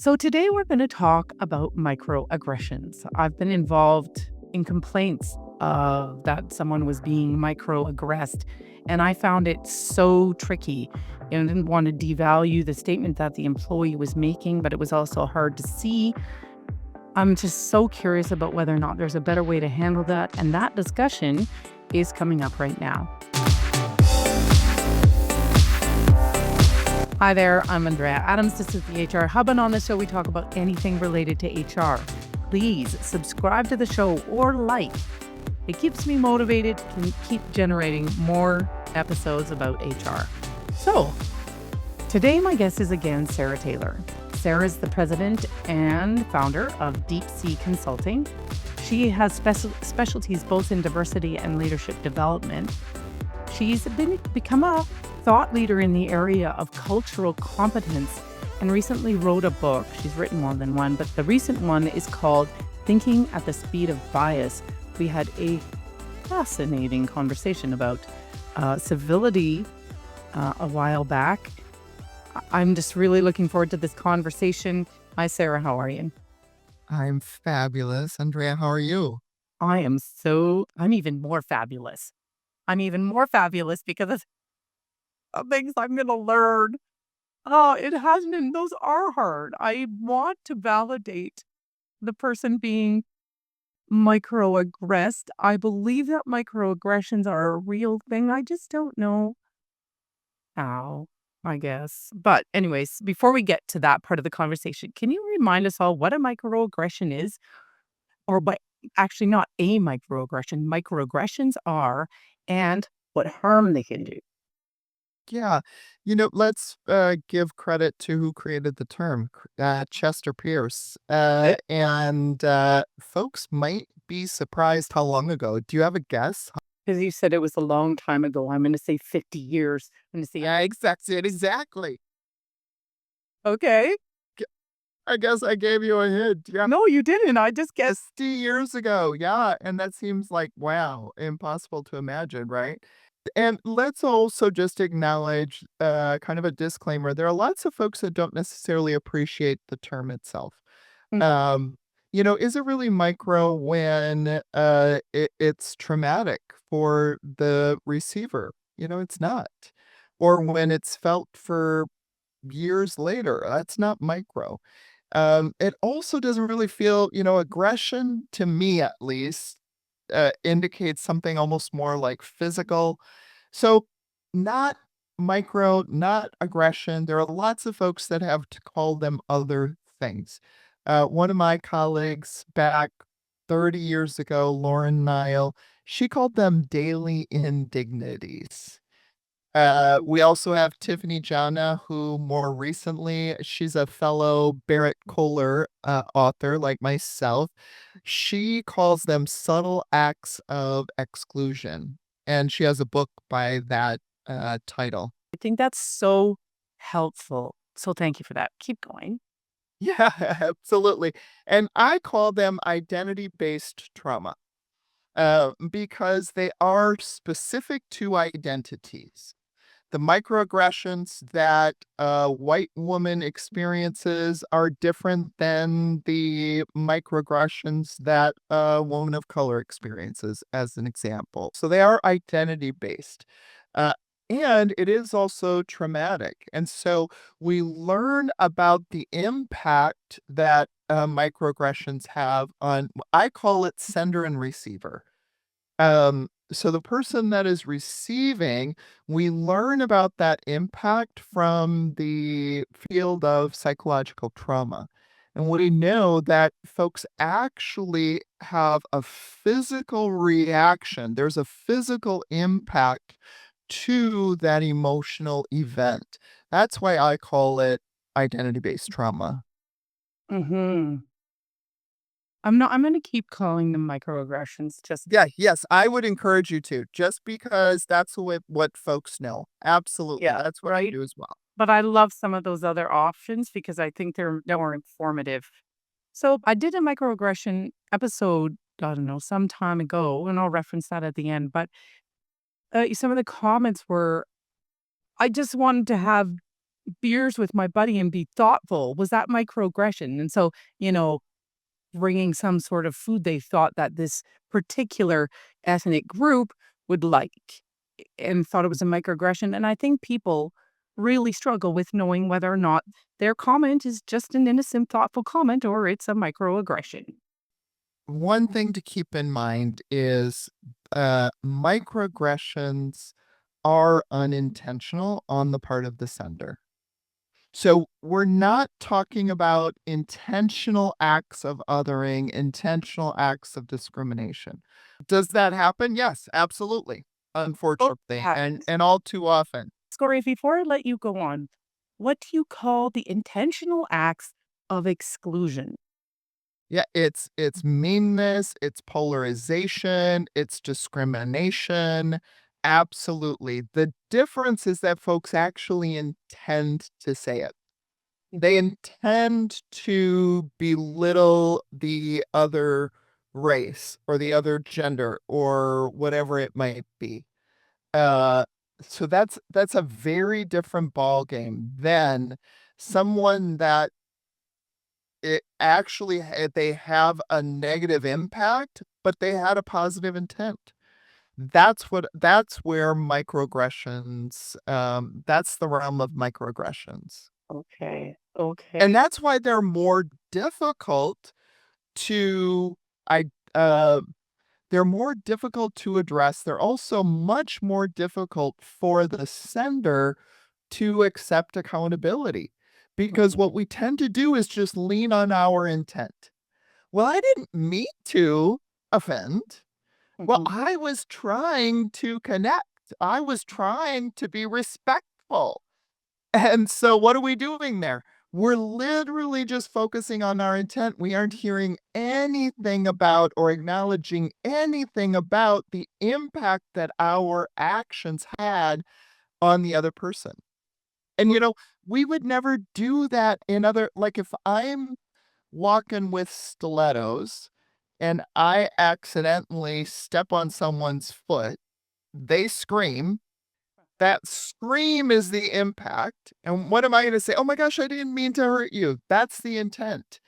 So, today we're going to talk about microaggressions. I've been involved in complaints that someone was being microaggressed, and I found it so tricky. And I didn't want to devalue the statement that the employee was making, but it was also hard to see. I'm just so curious about whether or not there's a better way to handle that. And that discussion is coming up right now. Hi there, I'm Andrea Adams. This is the HR Hub, and on the show, we talk about anything related to HR. Please subscribe to the show or like. It keeps me motivated to keep generating more episodes about HR. So, today my guest is again Sara Taylor. Sara is the president and founder of deepSEE Consulting. She has specialties both in diversity and leadership development. She's become a thought leader in the area of cultural competence and recently wrote a book. She's written more than one, but the recent one is called Thinking at the Speed of Bias. We had a fascinating conversation about civility a while back. I'm just really looking forward to this conversation. Hi, Sara. How are you? I'm fabulous. Andrea, how are you? I'm even more fabulous. I'm even more fabulous because of things I'm going to learn. Oh, it has been, those are hard. I want to validate the person being microaggressed. I believe that microaggressions are a real thing. I just don't know how, I guess. But, anyways, before we get to that part of the conversation, can you remind us all what a microaggression is? Or, but actually, not a microaggression. Microaggressions are, and what harm they can do. Yeah. Let's give credit to who created the term, Chester Pierce. And folks might be surprised how long ago. Do you have a guess? Because you said it was a long time ago. I'm going to say 50 years. I'm going to say, Exactly. okay. G- I guess I gave you a hint. Yeah. No, you didn't. I just guessed. 50 years ago. Yeah. And that seems like, wow, impossible to imagine, right? And let's also just acknowledge kind of a disclaimer. There are lots of folks that don't necessarily appreciate the term itself. Mm. Um, is it really micro when it's traumatic for the receiver? It's not. Or when it's felt for years later, that's not micro. It also doesn't really feel, aggression to me at least indicates something almost more like physical. So, not micro, not aggression. There are lots of folks that have to call them other things. One of my colleagues back 30 years ago, Lauren Nile, she called them daily indignities. We also have Tiffany Jana, who more recently, she's a fellow Barrett Kohler author like myself. She calls them subtle acts of exclusion. And she has a book by that title. I think that's so helpful. So thank you for that. Keep going. Yeah, absolutely. And I call them identity based trauma because they are specific to identities. The microaggressions that a white woman experiences are different than the microaggressions that a woman of color experiences, as an example. So they are identity based. Uh, and it is also traumatic. And so we learn about the impact that microaggressions have on, I call it sender and receiver. So the person that is receiving, we learn about that impact from the field of psychological trauma. And we know that folks actually have a physical reaction. There's a physical impact to that emotional event. That's why I call it identity based trauma. Hmm. I'm going to keep calling them microaggressions just, Yeah, yes, I would encourage you to, just because that's what folks know. Absolutely, yeah, that's what I right. do as well. But I love some of those other options because I think they're more informative. So I did a microaggression episode, I don't know, some time ago, and I'll reference that at the end. But some of the comments were, I just wanted to have beers with my buddy and be thoughtful. Was that microaggression? And so, you know, bringing some sort of food they thought that this particular ethnic group would like and thought it was a microaggression. And I think people really struggle with knowing whether or not their comment is just an innocent, thoughtful comment or it's a microaggression. One thing to keep in mind is microaggressions are unintentional on the part of the sender. So we're not talking about intentional acts of othering, intentional acts of discrimination. Does that happen? Yes, absolutely. Oh, Unfortunately, and happens. and all too often. Corey, before I let you go on, what do you call the intentional acts of exclusion? Yeah, it's meanness, it's polarization, it's discrimination. Absolutely. The difference is that folks actually intend to say it. They intend to belittle the other race or the other gender or whatever it might be. Uh, so that's a very different ball game than someone that it actually they have a negative impact, but they had a positive intent. That's where microaggressions, that's the realm of microaggressions. Okay. Okay. And that's why they're more difficult to I uh, they're more difficult to address. They're also much more difficult for the sender to accept accountability, because what we tend to do is just lean on our intent. Well, I didn't mean to offend. Well, Mhm. I was trying to connect. I was trying to be respectful. And so what are we doing there? We're literally just focusing on our intent. We aren't hearing anything about or acknowledging anything about the impact that our actions had on the other person. And, we would never do that in other, like if I'm walking with stilettos and I accidentally step on someone's foot, they scream. That scream is the impact. And what am I going to say? Oh my gosh, I didn't mean to hurt you. That's the intent.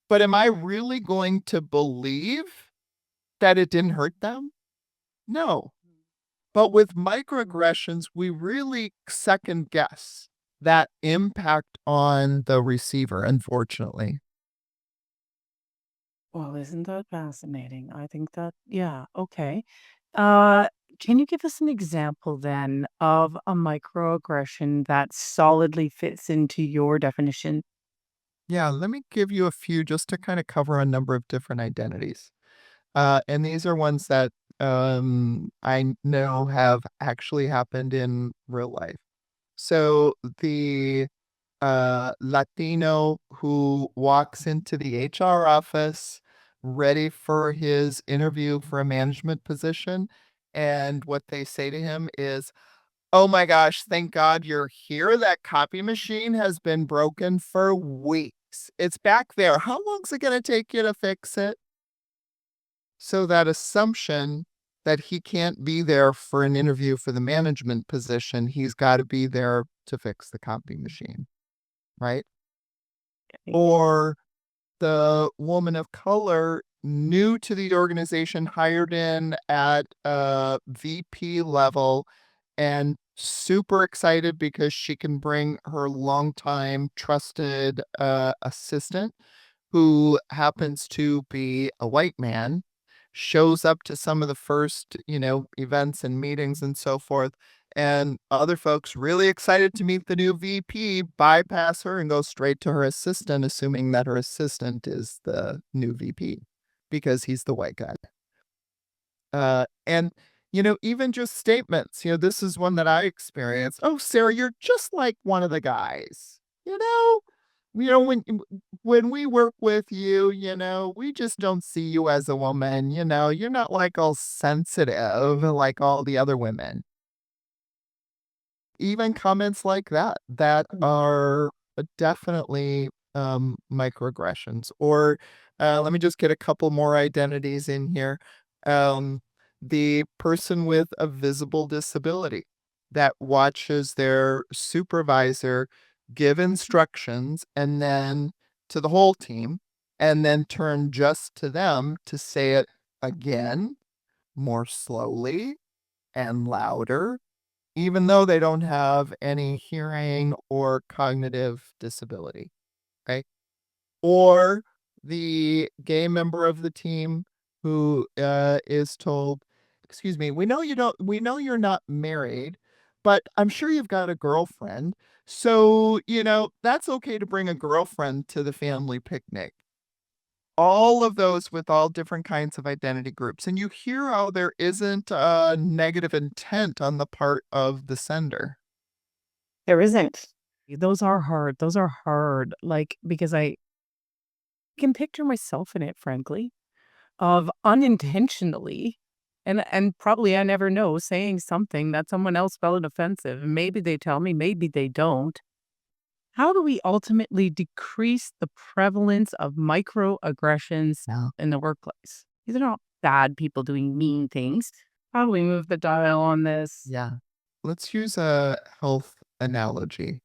But am I really going to believe that it didn't hurt them? No. But with microaggressions, we really second guess that impact on the receiver, unfortunately. Well, isn't that fascinating? I think that, yeah, okay. Uh, can you give us an example then of a microaggression that solidly fits into your definition? Yeah, let me give you a few just to kind of cover a number of different identities. And these are ones that I know have actually happened in real life. So the Latino who walks into the HR office ready for his interview for a management position. And what they say to him is, "Oh my gosh, thank God you're here. That copy machine has been broken for weeks. It's back there. How long's it going to take you to fix it?" So that assumption that he can't be there for an interview for the management position, he's got to be there to fix the copy machine, right? Or the woman of color new to the organization, hired in at a VP level and super excited because she can bring her longtime trusted assistant who happens to be a white man, shows up to some of the first, events and meetings and so forth. And other folks really excited to meet the new VP, bypass her and go straight to her assistant, assuming that her assistant is the new VP because he's the white guy. And even just statements, this is one that I experienced. "Oh, Sarah, you're just like one of the guys. When we work with you, we just don't see you as a woman. You're not like all sensitive like all the other women." Even comments like that are definitely microaggressions. Or let me just get a couple more identities in here. Um, the person with a visible disability that watches their supervisor give instructions, and then to the whole team, and then turn just to them to say it again, more slowly and louder, even though they don't have any hearing or cognitive disability, right? Or the gay member of the team who is told, "Excuse me, we know you're not married, but I'm sure you've got a girlfriend. So, that's okay to bring a girlfriend to the family picnic." All of those with all different kinds of identity groups. And you hear how there isn't a negative intent on the part of the sender. There isn't. Those are hard. Those are hard. Like, because I can picture myself in it, frankly, of unintentionally, and probably I never know, saying something that someone else found offensive. And maybe they tell me, maybe they don't. How do we ultimately decrease the prevalence of microaggressions Yeah. in the workplace? These are not bad people doing mean things. How do we move the dial on this? Yeah. Let's use a health analogy.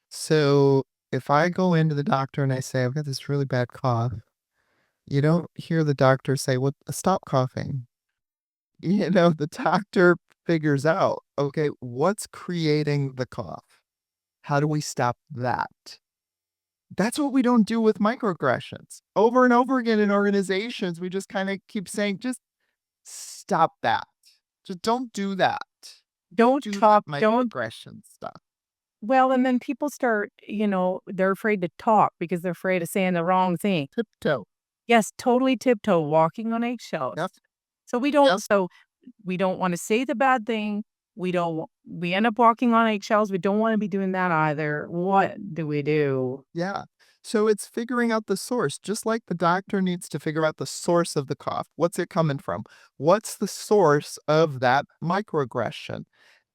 So if I go into the doctor and I say, I've got this really bad cough, you don't hear the doctor say, "What, stop coughing." The doctor figures out, okay, what's creating the cough? How do we stop that? That's what we don't do with microaggressions. Over and over again in organizations, we just kind of keep saying, just stop that. Just don't do that. Don't Do talk, that don't. microaggression stuff. Well, and then people start, they're afraid to talk because they're afraid of saying the wrong thing. Tiptoe. Yes, totally tiptoe, walking on eggshells. Yep. So Yep. we don't wanna say the bad thing. We end up walking on eggshells. We don't wanna be doing that either. What do we do? Yeah. So it's figuring out the source, just like the doctor needs to figure out the source of the cough. What's it coming from? What's the source of that microaggression?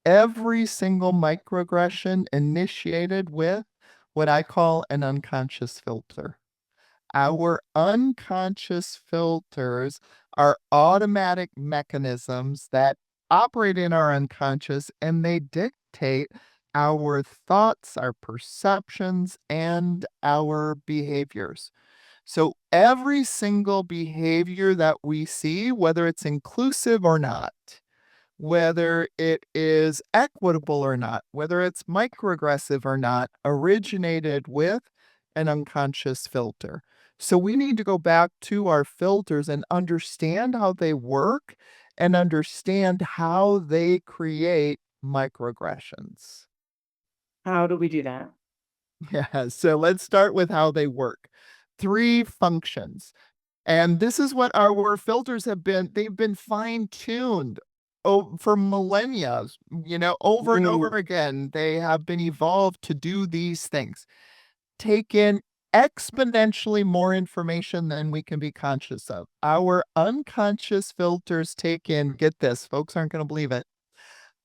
Every single microaggression initiated with what I call an unconscious filter. Our unconscious filters are automatic mechanisms that operate in our unconscious, and they dictate our thoughts, our perceptions, and our behaviors. So every single behavior that we see, whether it's inclusive or not, whether it is equitable or not, whether it's microaggressive or not, originated with an unconscious filter. So we need to go back to our filters and understand how they work and understand how they create microaggressions. How do we do that? Yeah, so let's start with how they work. Three functions. And this is what our filters they've been fine-tuned for millennia, over and over Mm. again. They have been evolved to do these things. Take in exponentially more information than we can be conscious of. Our unconscious filters take in, get this, folks aren't going to believe it,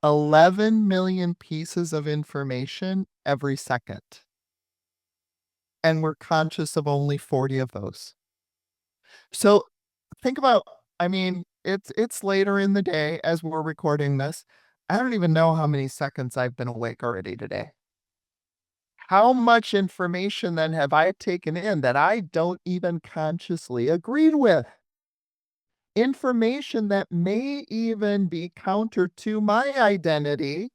11 million pieces of information every second. And we're conscious of only 40 of those. So think about, I mean, it's later in the day as we're recording this. I don't even know how many seconds I've been awake already today. How much information then have I taken in that I don't even consciously agreed with? Information that may even be counter to my identity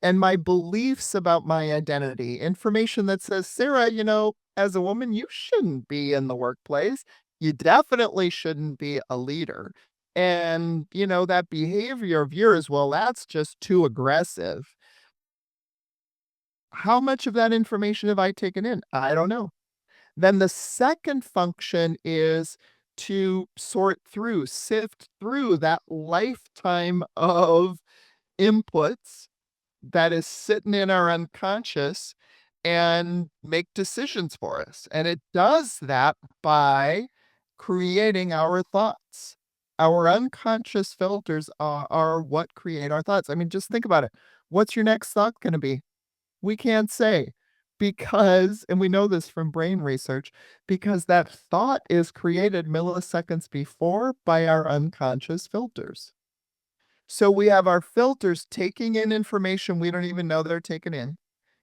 and my beliefs about my identity. Information that says, "Sarah, as a woman, you shouldn't be in the workplace. You definitely shouldn't be a leader. And, that behavior of yours, well, that's just too aggressive." How much of that information have I taken in? I don't know. Then the second function is to sort through, sift through that lifetime of inputs that is sitting in our unconscious and make decisions for us. And it does that by creating our thoughts. Our unconscious filters are what create our thoughts. I mean, just think about it. What's your next thought going to be? We can't say because, and we know this from brain research, because that thought is created milliseconds before by our unconscious filters. So we have our filters taking in information we don't even know they're taking in,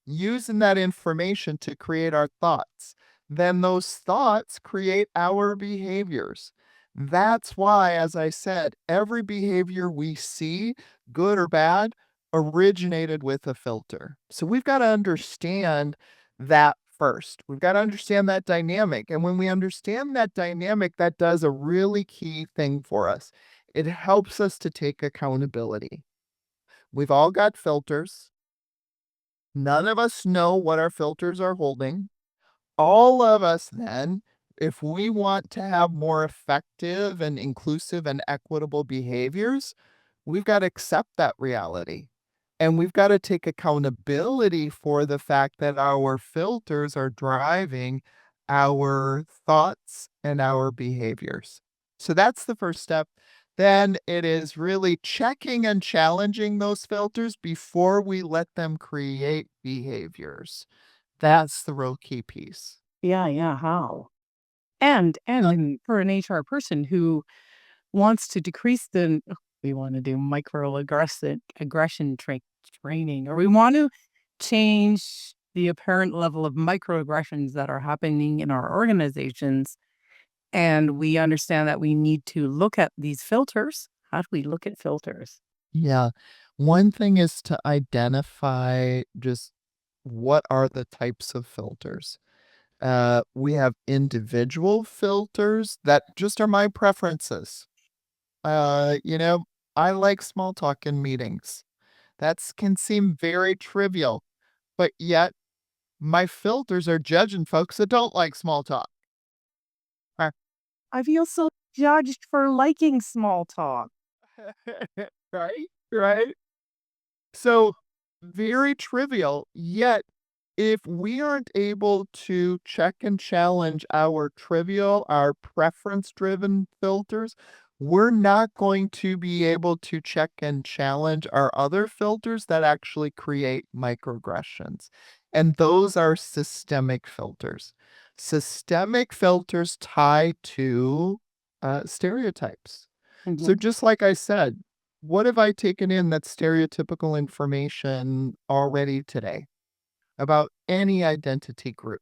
using that information to create our thoughts. Then those thoughts create our behaviors. That's why, as I said, every behavior we see, good or bad, originated with a filter. So we've got to understand that first. We've got to understand that dynamic. And when we understand that dynamic, that does a really key thing for us. It helps us to take accountability. We've all got filters. None of us know what our filters are holding. All of us, then, if we want to have more effective and inclusive and equitable behaviors, we've got to accept that reality. And we've got to take accountability for the fact that our filters are driving our thoughts and our behaviors. So that's the first step. Then it is really checking and challenging those filters before we let them create behaviors. That's the real key piece. Yeah, yeah, how? And for an HR person who wants to decrease the we want to do training, or we want to change the apparent level of microaggressions that are happening in our organizations, and we understand that we need to look at these filters. How do we look at filters? Yeah. One thing is to identify just what are the types of filters. We have individual filters that just are my preferences. You know, I like small talk in meetings. That can seem very trivial, but yet my filters are judging folks that don't like small talk. Uh, I feel so judged for liking small talk. right? Right? So very trivial, yet if we aren't able to check and challenge our trivial, our preference driven filters, we're not going to be able to check and challenge our other filters that actually create microaggressions. And those are systemic filters. Systemic filters tie to stereotypes. So, Mhm. just like I said, what have I taken in that's stereotypical information already today about any identity group?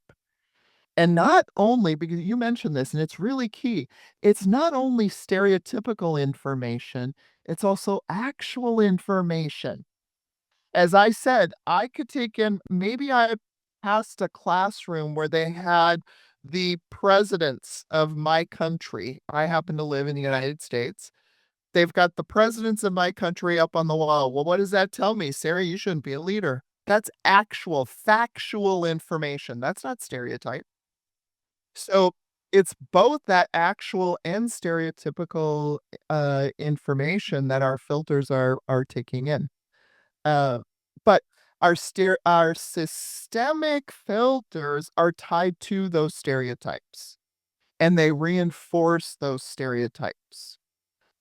And not only because you mentioned this, and it's really key, it's not only stereotypical information, it's also actual information. As I said, I could take in, maybe I passed a classroom where they had the presidents of my country. I happen to live in the United States. They've got the presidents of my country up on the wall. Well, what does that tell me? Sarah, you shouldn't be a leader. That's actual, factual information. That's not stereotype. So it's both that actual and stereotypical information that our filters are taking in. Uh, but our systemic filters are tied to those stereotypes, and they reinforce those stereotypes.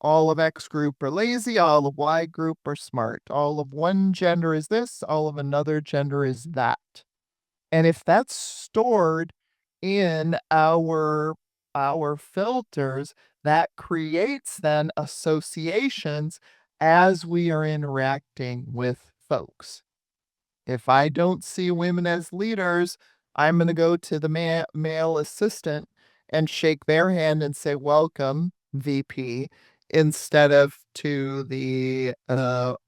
All of X group are lazy, all of Y group are smart. All of one gender is this, all of another gender is that. And if that's stored in our filters, that creates then associations as we are interacting with folks. If I don't see women as leaders, I'm going to go to the male assistant and shake their hand and say, "Welcome, VP," instead of to the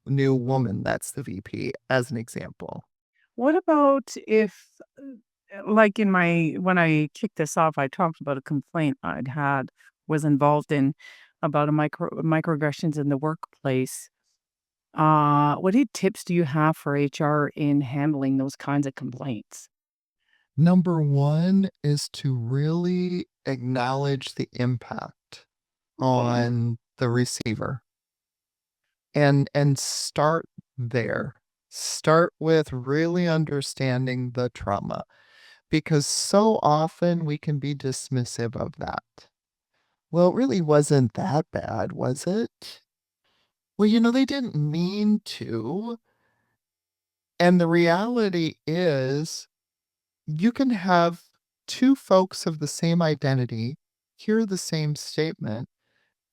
new woman that's the VP, as an example. What about if, like in when I kicked this off, I talked about a complaint was involved in about a microaggressions in the workplace. Tips do you have for HR in handling those kinds of complaints? Number one is to really acknowledge the impact Okay. on the receiver and start there. Start with really understanding the trauma because so often we can be dismissive of that. Well, it really wasn't that bad, was it? Well, they didn't mean to. And the reality is, you can have two folks of the same identity hear the same statement,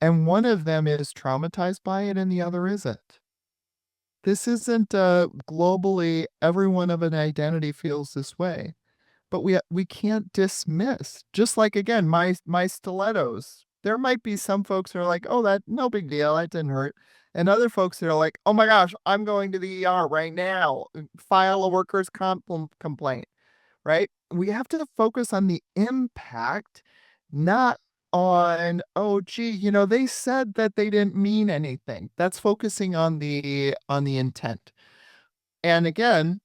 and one of them is traumatized by it and the other isn't. This isn't globally everyone of an identity feels this way. But we can't dismiss. Just like again, my stilettos. There might be some folks who are like, "Oh, that no big deal. That didn't hurt." And other folks that are like, "Oh my gosh, I'm going to the ER right now. File a workers' complaint." Right? We have to focus on the impact, not on, "Oh, gee, they said that they didn't mean anything." That's focusing on the intent. And again,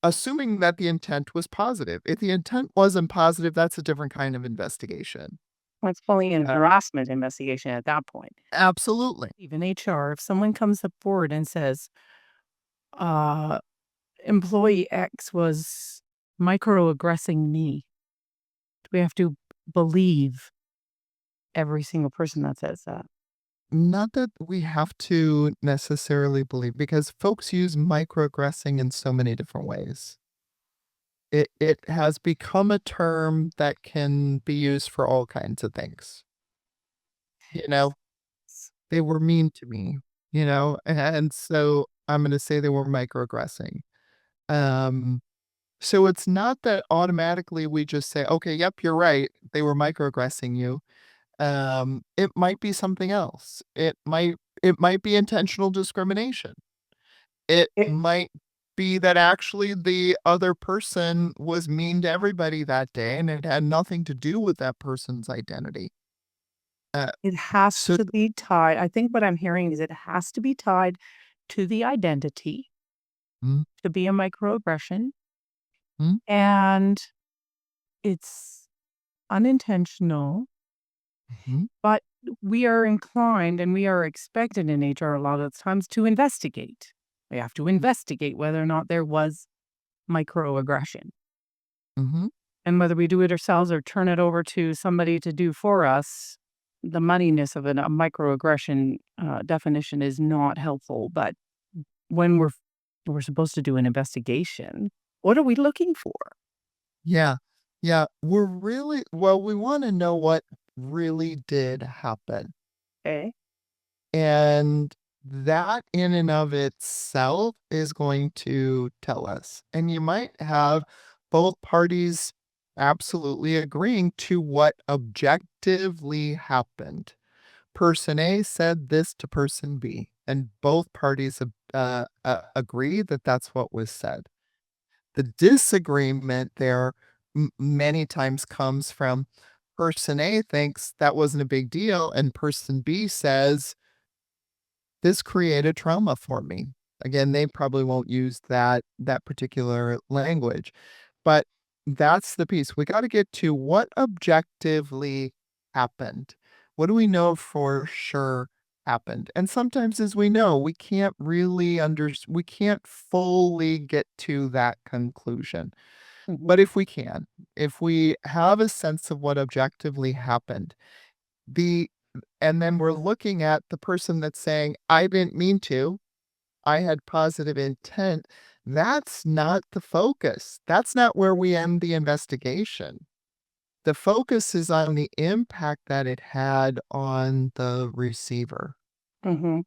assuming that the intent was positive. If the intent wasn't positive, that's a different kind of investigation. It's fully an harassment investigation at that point. Absolutely. Even HR, if someone comes up forward and says, uh, employee X was microaggressing me, do we have to believe every single person that says that? Not that we have to necessarily believe, because folks use microaggressing in so many different ways. It has become a term that can be used for all kinds of things. You know, they were mean to me, and so I'm gonna say they were microaggressing. Um So it's not that automatically we just say, "Okay, yep, you're right. They were microaggressing you." It might be something else. It might be intentional discrimination. It It might be that actually the other person was mean to everybody that day and it had nothing to do with that person's identity. Uh, it has so to be tied. I think what I'm hearing is it has to be tied to the identity mm, to be a microaggression, mm, and it's unintentional, mhm, but we are inclined and we are expected in HR a lot of times to investigate. We have to investigate whether or not there was microaggression. mhm. And whether we do it ourselves or turn it over to somebody to do for us, the moneyness of a microaggression definition is not helpful. But when we're supposed to do an investigation, what are we looking for? Yeah. Yeah. We want to know what really did happen. Okay. And that in and of itself is going to tell us. And you might have both parties absolutely agreeing to what objectively happened. Person A said this to person B, and both parties agree that that's what was said. The disagreement there many times comes from person A thinks that wasn't a big deal, and person B says, this created trauma for me. Again, they probably won't use that particular language, but that's the piece. We got to get to what objectively happened. What do we know for sure happened? And sometimes, as we know, we can't really we can't fully get to that conclusion. Mhm. But if we have a sense of what objectively happened, the and then we're looking at the person that's saying, "I didn't mean to. I had positive intent." That's not the focus. That's not where we end the investigation. The focus is on the impact that it had on the receiver. Mhm.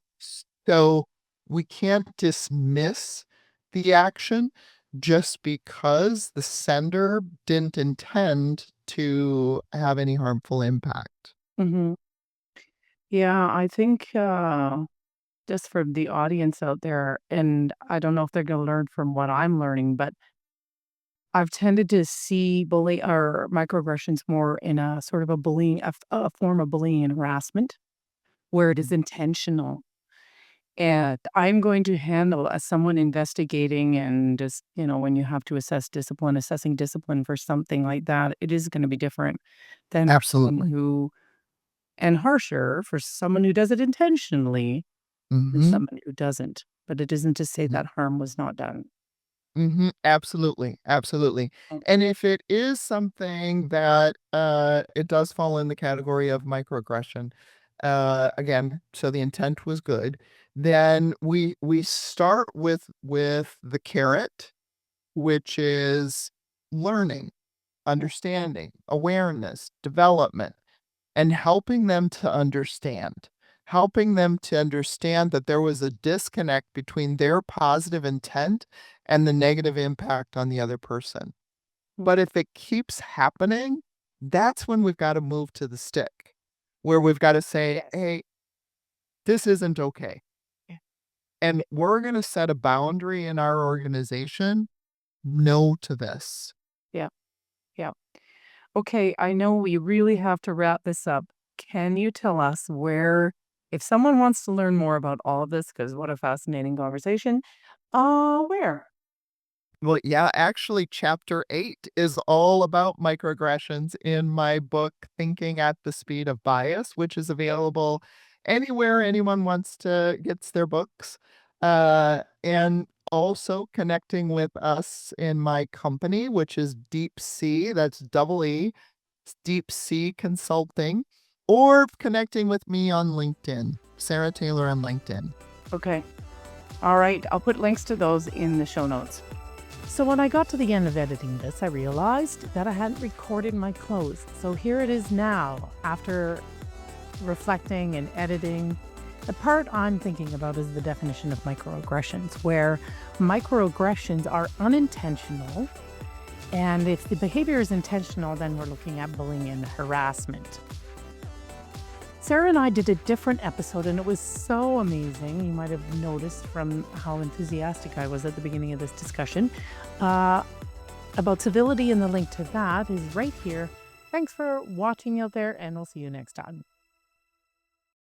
So we can't dismiss the action just because the sender didn't intend to have any harmful impact. Mhm. Yeah, I think just for the audience out there, and I don't know if they're going to learn from what I'm learning, but I've tended to see bully or microaggressions more in a sort of a bullying, a form of bullying and harassment where it is intentional. And I'm going to handle as someone investigating and just, when you have to assessing discipline for something like that, it is going to be different than someone Absolutely. who, and harsher for someone who does it intentionally than Mhm. someone who doesn't. But it isn't to say that harm was not done. Mhm. Absolutely, absolutely. Mm. And if it is something that, it does fall in the category of microaggression, again, so the intent was good, then we start with the carrot, which is learning, understanding, awareness, development, and helping them to understand. helping them to understand that there was a disconnect between their positive intent and the negative impact on the other person. But if it keeps happening, that's when we've got to move to the stick, where we've got to say, hey, this isn't okay. Yeah. And we're going to set a boundary in our organization. No to this. Yeah. Yeah. Okay, I know we really have to wrap this up. Can you tell us where, if someone wants to learn more about all of this, because what a fascinating conversation, where? Well, yeah, actually, chapter 8 is all about microaggressions in my book, Thinking at the Speed of Bias, which is available anywhere anyone wants to gets their books. And also connecting with us in my company, which is deepSEE, that's double E, deepSEE Consulting, or connecting with me on LinkedIn, Sara Taylor on LinkedIn. Okay. All right, I'll put links to those in the show notes. So when I got to the end of editing this, I realized that I hadn't recorded my close. So here it is now, after reflecting and editing. The part I'm thinking about is the definition of microaggressions, where microaggressions are unintentional. And if the behavior is intentional, then we're looking at bullying and harassment. Sara and I did a different episode, and it was so amazing. You might have noticed from how enthusiastic I was at the beginning of this discussion about civility, and the link to that is right here. Thanks for watching out there, and we'll see you next time.